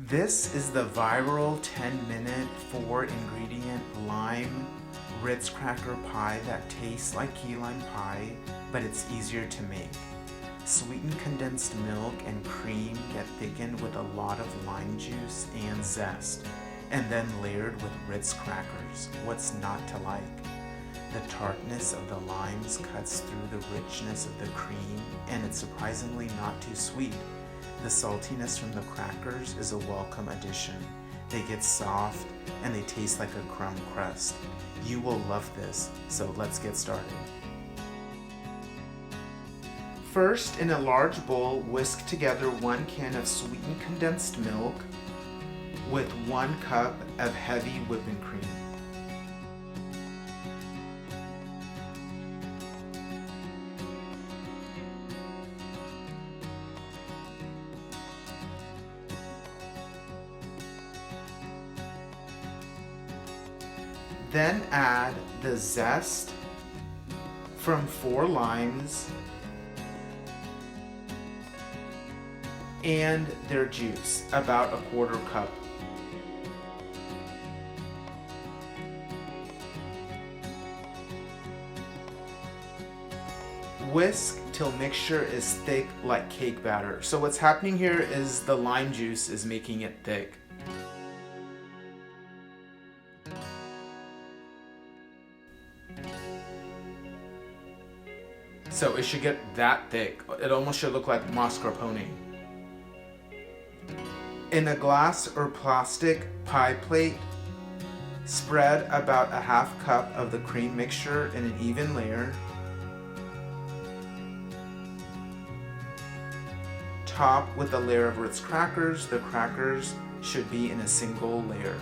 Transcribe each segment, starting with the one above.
This is the viral 10-minute 4-ingredient Lime Ritz Cracker Pie that tastes like key lime pie, but it's easier to make. Sweetened condensed milk and cream get thickened with a lot of lime juice and zest, and then layered with Ritz crackers. What's not to like? The tartness of the limes cuts through the richness of the cream, and it's surprisingly not too sweet. The saltiness from the crackers is a welcome addition. They get soft and they taste like a crumb crust. You will love this, so let's get started. First, in a large bowl, whisk together 1 can of sweetened condensed milk with 1 cup of heavy whipping cream. Then add the zest from 4 limes and their juice, about 1/4 cup. Whisk till mixture is thick like cake batter. So what's happening here is the lime juice is making it thick. So it should get that thick. It almost should look like mascarpone. In a glass or plastic pie plate, spread about 1/2 cup of the cream mixture in an even layer. Top with a layer of Ritz crackers. The crackers should be in a single layer.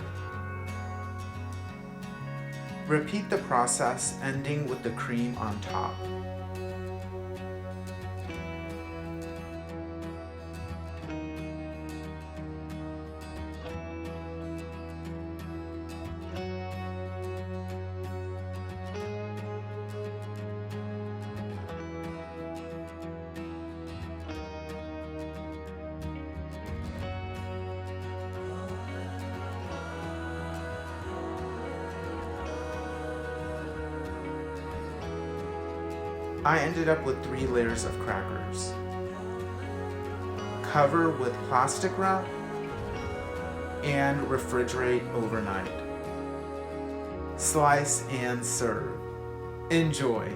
Repeat the process, ending with the cream on top. I ended up with 3 layers of crackers. Cover with plastic wrap and refrigerate overnight. Slice and serve. Enjoy!